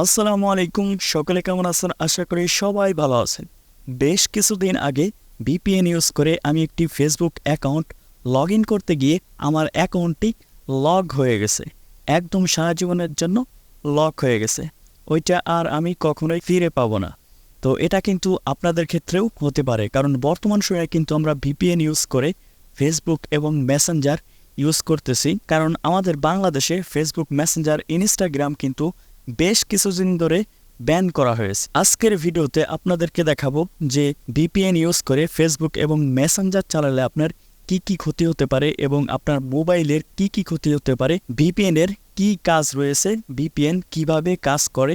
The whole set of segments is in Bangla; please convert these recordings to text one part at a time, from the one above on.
আসসালামু আলাইকুম, সকলে কেমন আছেন? আশা করি সবাই ভালো আছেন। বেশ কিছুদিন আগে ভিপিএন ইউজ করে আমি একটি ফেসবুক অ্যাকাউন্ট লগ ইন করতে গিয়ে আমার অ্যাকাউন্টটি লক হয়ে গেছে। একদম সারা জীবনের জন্য লক হয়ে গেছে। ওইটা আর আমি কখনোই ফিরে পাবো না। তো এটা কিন্তু আপনাদের ক্ষেত্রেও হতে পারে, কারণ বর্তমান সময়ে কিন্তু আমরা ভিপিএন ইউজ করে ফেসবুক এবং মেসেঞ্জার ইউজ করতেছি, কারণ আমাদের বাংলাদেশে ফেসবুক, মেসেঞ্জার, ইনস্টাগ্রাম কিন্তু বেশ কিছুদিন ধরে ব্যান করা হয়েছে। আজকের ভিডিওতে আপনাদেরকে দেখাবো যে ভিপিএন ইউজ করে ফেসবুক এবং মেসেঞ্জার চালালে আপনার কি কি ক্ষতি হতে পারে এবং আপনার মোবাইলের কি কি ক্ষতি হতে পারে, ভিপিএন এর কি কাজ রয়েছে, ভিপিএন কিভাবে কাজ করে,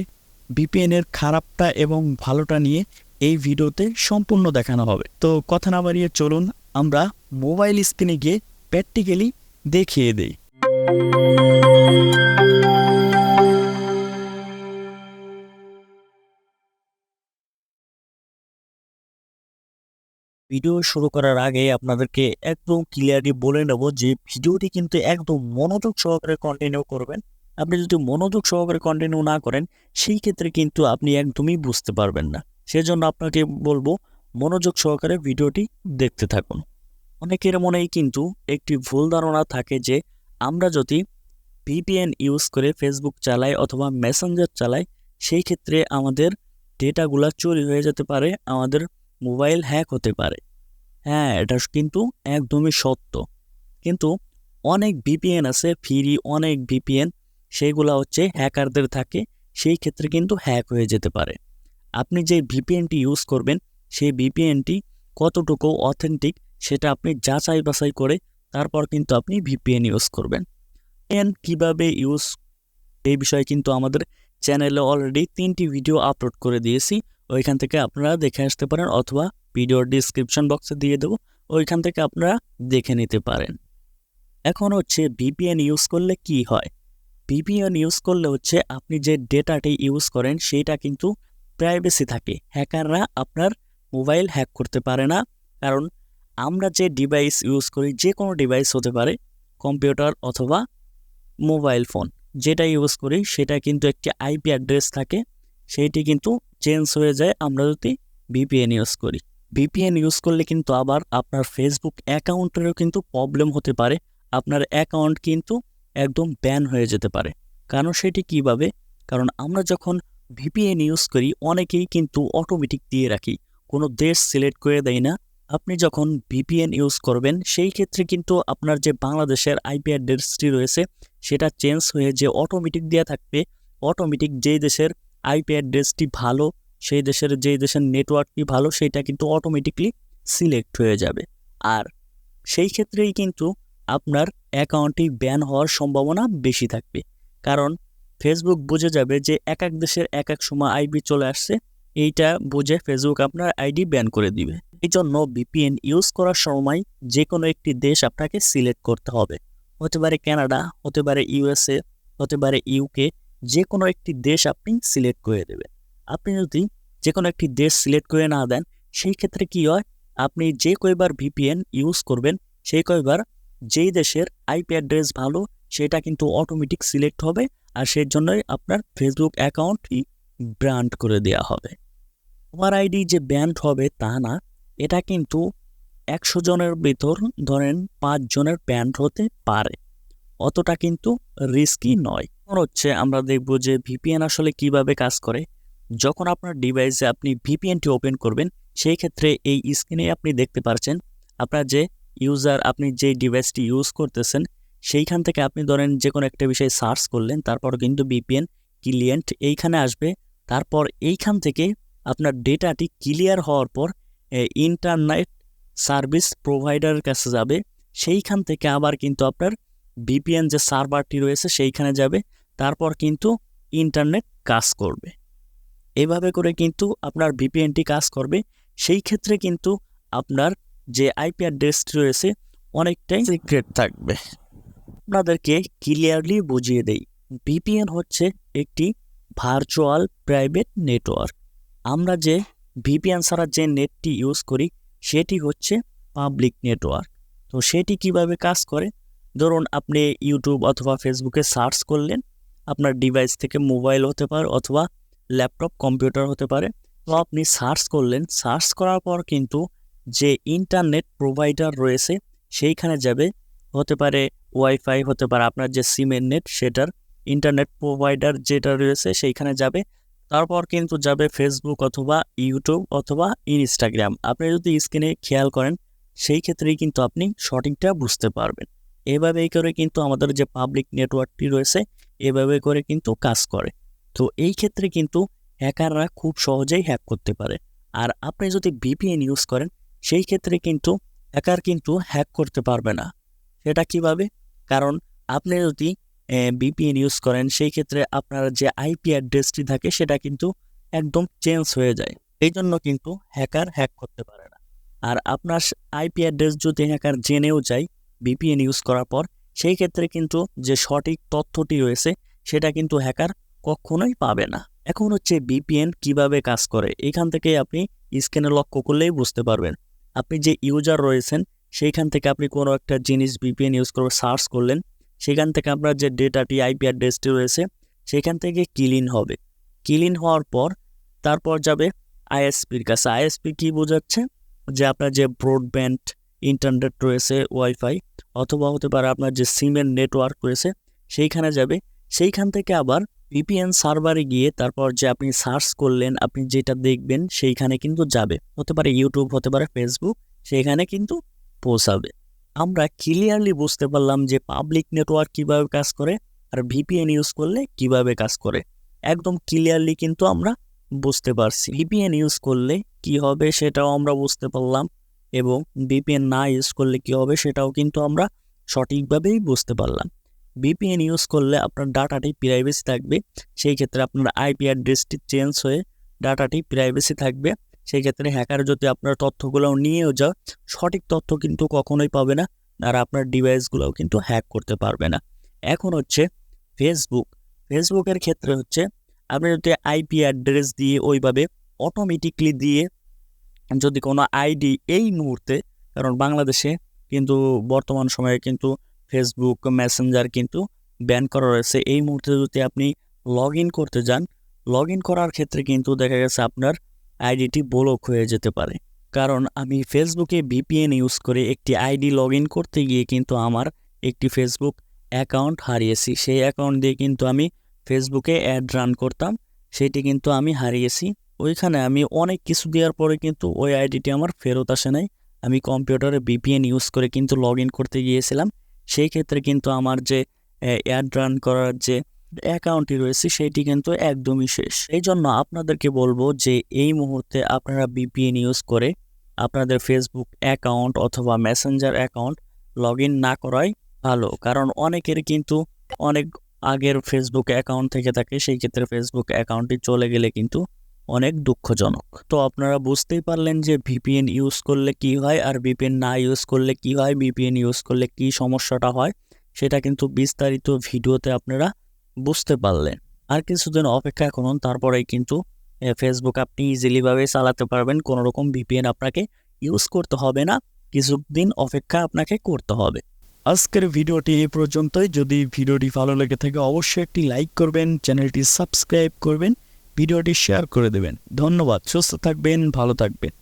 ভিপিএন এর খারাপটা এবং ভালোটা নিয়ে এই ভিডিওতে সম্পূর্ণ দেখানো হবে। তো কথা না বাড়িয়ে চলুন আমরা মোবাইল স্ক্রিনে গিয়ে প্র্যাকটিক্যালি দেখিয়ে দিই। ভিডিও শুরু করার আগে আপনাদেরকে একদম ক্লিয়ারলি বলে নেব যে ভিডিওটি কিন্তু একদম মনোযোগ সহকারে কন্টিনিউ করবেন। আপনি যদি মনোযোগ সহকারে কন্টিনিউ না করেন সেই ক্ষেত্রে কিন্তু আপনি একদমই বুঝতে পারবেন না। সেজন্য আপনাকে বলবো মনোযোগ সহকারে ভিডিওটি দেখতে থাকুন। অনেকের মনেই কিন্তু একটি ভুল ধারণা থাকে যে আমরা যদি ভিপিএন ইউজ করে ফেসবুক চালাই অথবা মেসেঞ্জার চালাই সেই ক্ষেত্রে আমাদের ডেটাগুলো চুরি হয়ে যেতে পারে, আমাদের মোবাইল হ্যাক হতে পারে। হ্যাঁ, এটা কিন্তু একদমই সত্য। কিন্তু অনেক ভিপিএন আছে, ফ্রি অনেক ভিপিএন, সেইগুলা হচ্ছে হ্যাকারদের থাকে, সেই ক্ষেত্রে কিন্তু হ্যাক হয়ে যেতে পারে। আপনি যে ভিপিএনটি ইউজ করবেন সেই ভিপিএনটি কতটুকু অথেন্টিক সেটা আপনি যাচাই বাছাই করে তারপর কিন্তু আপনি ভিপিএন ইউজ করবেন। কিভাবে ইউজ এই বিষয়ে কিন্তু আমাদের চ্যানেলে অলরেডি 3টি ভিডিও আপলোড করে দিয়েছি, ওইখান থেকে আপনারা দেখে আসতে পারেন অথবা ভিডিওর ডিসক্রিপশন বক্সে দিয়ে দেবো, ওইখান থেকে আপনারা দেখে নিতে পারেন। এখন হচ্ছে ভিপিএন ইউজ করলে কি হয়। ভিপিএন ইউজ করলে হচ্ছে আপনি যে ডেটাটি ইউজ করেন সেইটা কিন্তু প্রাইভেসি থাকে, হ্যাকাররা আপনার মোবাইল হ্যাক করতে পারে না। কারণ আমরা যে ডিভাইস ইউজ করি, যে কোনো ডিভাইস হতে পারে, কম্পিউটার অথবা মোবাইল ফোন, যেটা ইউজ করি সেটা কিন্তু একটি আইপি অ্যাড্রেস থাকে, সেইটি কিন্তু চেঞ্জ হয়ে যায় আমরা যদি ভিপিএন ইউজ করি। ভিপিএন ইউজ করলে কিন্তু আবার আপনার ফেসবুক অ্যাকাউন্টেরও কিন্তু প্রবলেম হতে পারে, আপনার অ্যাকাউন্ট কিন্তু একদম ব্যান হয়ে যেতে পারে। কারণ সেটি কিভাবে, কারণ আমরা যখন ভিপিএন ইউজ করি অনেকেই কিন্তু অটোমেটিক দিয়ে রাখি, কোনো দেশ সিলেক্ট করে দেয় না। আপনি যখন ভিপিএন ইউজ করবেন সেই ক্ষেত্রে কিন্তু আপনার যে বাংলাদেশের আইপি অ্যাড্রেসটি রয়েছে সেটা চেঞ্জ হয়ে যে অটোমেটিক দেওয়া থাকবে, অটোমেটিক যেই দেশের আইপি অ্যাড্রেসটি ভালো, সেই দেশের যেই দেশের নেটওয়ার্কটি ভালো সেটা কিন্তু অটোমেটিকলি সিলেক্ট হয়ে যাবে। আর সেই ক্ষেত্রেই কিন্তু আপনার অ্যাকাউন্টটি ব্যান হওয়ার সম্ভাবনা বেশি থাকবে, কারণ ফেসবুক বুঝে যাবে যে এক এক দেশের এক এক সময় আইপি চলে আসছে, এইটা বুঝে ফেসবুক আপনার আইডি ব্যান করে দিবে। এই জন্য ভিপিএন ইউজ করার সময় যে কোনো একটি দেশ আপনাকে সিলেক্ট করতে হবে। হতে পারে কানাডা, হতে পারে ইউএসএ, হতে পারে ইউকে, যে কোনো একটি দেশ আপনি সিলেক্ট করে দেবেন। আপনি যদি যে কোনো একটি দেশ সিলেক্ট করে না দেন সেই ক্ষেত্রে কি হয়, আপনি যে কয়বার ভিপিএন ইউজ করবেন সেই কয়বার যেই দেশের আইপি অ্যাড্রেস ভালো সেটা কিন্তু অটোমেটিক সিলেক্ট হবে, আর সেই জন্যই আপনার ফেসবুক অ্যাকাউন্টটি ব্র্যান্ড করে দেওয়া হবে। তোমার আইডি যে ব্যান্ড হবে তা না, এটা কিন্তু 100 জনের ভিতর ধরেন 5 জনের ব্যান্ড হতে পারে, অতটা কিন্তু রিস্কি নয়। হচ্ছে আমরা দেখব যে ভিপিএন আসলে কিভাবে কাজ করে। যখন আপনার ডিভাইসে আপনি ভিপিএনটি ওপেন করবেন সেই ক্ষেত্রে এই স্ক্রিনে আপনি দেখতে পাচ্ছেন আপনার যে ইউজার, আপনি যে ডিভাইসটি ইউজ করতেছেন সেইখান থেকে আপনি ধরেন যে কোনো একটা বিষয় সার্চ করলেন, তারপর কিন্তু ভিপিএন ক্লিয়েন্ট এইখানে আসবে। তারপর এইখান থেকে আপনার ডেটাটি ক্লিয়ার হওয়ার পর ইন্টারনেট সার্ভিস প্রোভাইডারের কাছে যাবে, সেইখান থেকে আবার কিন্তু আপনার ভিপিএন যে সার্ভারটি রয়েছে সেইখানে যাবে, তারপর কিন্তু ইন্টারনেট কাজ করবে। এভাবে করে কিন্তু আপনার ভিপিএনটি কাজ করবে। সেই ক্ষেত্রে কিন্তু আপনার যে আইপি অ্যাড্রেসটি রয়েছে অনেকটাই সিক্রেট থাকবে। আপনাদেরকে ক্লিয়ারলি বুঝিয়ে দেই, ভিপিএন হচ্ছে একটি ভার্চুয়াল প্রাইভেট নেটওয়ার্ক। আমরা যে ভিপিএন ছাড়া যে নেটটি ইউজ করি সেটি হচ্ছে পাবলিক নেটওয়ার্ক। তো সেটি কিভাবে কাজ করে, ধরুন আপনি ইউটিউব অথবা ফেসবুকে সার্চ করলেন, আপনার ডিভাইস থেকে মোবাইল হতে পারে অথবা ল্যাপটপ কম্পিউটার হতে পারে। তো আপনি সার্চ করলেন, সার্চ করার পর কিন্তু যে ইন্টারনেট প্রোভাইডার রয়েছে সেইখানে যাবে, হতে পারে ওয়াইফাই, হতে পারে আপনার যে সিমের নেট সেটার ইন্টারনেট প্রোভাইডার যেটা রয়েছে সেইখানে যাবে। তারপর কিন্তু যাবে ফেসবুক অথবা ইউটিউব অথবা ইনস্টাগ্রাম। আপনি যদি স্ক্রিনে খেয়াল করেন সেই ক্ষেত্রেই কিন্তু আপনি সঠিকটা বুঝতে পারবেন। এভাবেই করে কিন্তু আমাদের যে পাবলিক নেটওয়ার্কটি রয়েছে এভাবে করে কিন্তু কাজ করে। তো এই ক্ষেত্রে কিন্তু হ্যাকাররা খুব সহজেই হ্যাক করতে পারে। আর আপনি যদি ভিপিএন ইউজ করেন সেই ক্ষেত্রে কিন্তু হ্যাকার কিন্তু হ্যাক করতে পারবে না। সেটা কিভাবে? কারণ আপনি যদি ভিপিএন ইউজ করেন সেই ক্ষেত্রে আপনার যে আইপি অ্যাড্রেসটি থাকে সেটা কিন্তু একদম চেঞ্জ হয়ে যায়। এই জন্য কিন্তু হ্যাকার হ্যাক করতে পারে না। আর আপনার আইপি অ্যাড্রেস যদি হ্যাকার জেনেও যায় ভিপিএন ইউজ করার পর, সেই ক্ষেত্রে কিন্তু যে সঠিক তথ্যটি রয়েছে সেটা কিন্তু হ্যাকার কখনোই পাবে না। এখন হচ্ছে ভিপিএন কিভাবে কাজ করে, এখান থেকে আপনি স্ক্রিনে লক্ষ্য করলেই বুঝতে পারবেন। আপনি যে ইউজার রয়েছেন সেইখান থেকে আপনি কোনো একটা জিনিস ভিপিএন ইউজ করে সার্চ করলেন, সেখান থেকে আপনার যে ডেটাটি আইপি অ্যাড্রেসটি রয়েছে সেখান থেকে ক্লিন হবে। ক্লিন হওয়ার পর তারপর যাবে আইএসপির কাছে। আইএসপি কি বোঝাচ্ছে? যে আপনার যে ব্রডব্যান্ড ইন্টারনেট রয়েছে ওয়াইফাই, অথবা হতে পারে আপনার যে সিমের নেটওয়ার্ক রয়েছে সেইখানে যাবে। সেইখান থেকে আবার ভিপিএন সার্ভারে গিয়ে তারপর যে আপনি সার্চ করলেন আপনি যেটা দেখবেন সেইখানে কিন্তু যাবে, হতে পারে ইউটিউব, হতে পারে ফেসবুক, সেইখানে কিন্তু পৌঁছাবে। আমরা ক্লিয়ারলি বুঝতে পারলাম যে পাবলিক নেটওয়ার্ক কিভাবে কাজ করে আর ভিপিএন ইউজ করলে কিভাবে কাজ করে। একদম ক্লিয়ারলি কিন্তু আমরা বুঝতে পারছি। ভিপিএন ইউজ করলে কি হবে সেটাও আমরা বুঝতে পারলাম, এবং ভিপিএন না ইউজ করলে কি হবে সেটাও কিন্তু আমরা সঠিকভাবেই বুঝতে পারলাম। ভিপিএন ইউজ করলে আপনার ডাটাটি প্রাইভেসি থাকবে, সেই ক্ষেত্রে আপনার আইপি অ্যাড্রেসটি চেঞ্জ হয়ে ডাটাটি প্রাইভেসি থাকবে। সেই ক্ষেত্রে হ্যাকার যদি আপনার তথ্যগুলো নিয়েও যায় সঠিক তথ্য কিন্তু কখনোই পাবে না, আর আপনার ডিভাইসগুলোও কিন্তু হ্যাক করতে পারবে না। এখন হচ্ছে ফেসবুকের ক্ষেত্রে হচ্ছে আপনি যদি আইপি অ্যাড্রেস দিয়ে ওইভাবে অটোমেটিকলি দিয়ে যদি কোনো আইডি এই মুহূর্তে, কারণ বাংলাদেশে কিন্তু বর্তমান সময়ে কিন্তু ফেসবুক মেসেঞ্জার কিন্তু ব্যান করা রয়েছে, এই মুহূর্তে যদি আপনি লগ ইন করতে যান, লগ ইন করার ক্ষেত্রে কিন্তু দেখা গেছে আপনার আইডিটি ব্লক হয়ে যেতে পারে। কারণ আমি ফেসবুকে ভিপিএন ইউজ করে একটি আইডি লগ ইন করতে গিয়ে কিন্তু আমার একটি ফেসবুক অ্যাকাউন্ট হারিয়েছি। সেই অ্যাকাউন্ট দিয়ে কিন্তু আমি ফেসবুকে অ্যাড রান করতাম, সেটি কিন্তু আমি হারিয়েছি। ওইখানে আমি অনেক কিছু দেওয়ার পরে কিন্তু ওই আইডিটি আমার ফেরত আসে নাই। আমি কম্পিউটারে ভিপিএন ইউজ করে কিন্তু লগ ইন করতে গিয়েছিলাম, সেই ক্ষেত্রে কিন্তু আমার যে অ্যাড রান করার যে অ্যাকাউন্টটি রয়েছে সেটি কিন্তু একদমই শেষ। এই জন্য আপনাদেরকে বলবো যে এই মুহূর্তে আপনারা ভিপিএন ইউজ করে আপনাদের ফেসবুক অ্যাকাউন্ট অথবা মেসেঞ্জার অ্যাকাউন্ট লগ ইন না করাই ভালো। কারণ অনেকের কিন্তু অনেক আগের ফেসবুক অ্যাকাউন্ট থেকে থাকে, সেই ক্ষেত্রে ফেসবুক অ্যাকাউন্টটি চলে গেলে কিন্তু অনেক দুঃখজনক। তো আপনারা বুঝতেই পারলেন যে ভিপিএন ইউজ করলে কি হয় আর ভিপিএন না ইউজ করলে কি হয়, ভিপিএন ইউজ করলে কি সমস্যাটা হয় সেটা কিন্তু বিস্তারিত ভিডিওতে আপনারা বুঝতে পারলেন। আর কিছুদিন অপেক্ষা করুন, তারপরেই কিন্তু ফেসবুক আপনি ইজিলিভাবে চালাতে পারবেন, কোনো রকম ভিপিএন আপনাকে ইউজ করতে হবে না, কিছুদিন অপেক্ষা আপনাকে করতে হবে। আজকের ভিডিওটি এই পর্যন্তই। যদি ভিডিওটি ভালো লেগে থাকে অবশ্যই একটি লাইক করবেন, চ্যানেলটি সাবস্ক্রাইব করবেন, ভিডিওটি শেয়ার করে দেবেন। ধন্যবাদ। সুস্থ থাকবেন, ভালো থাকবেন।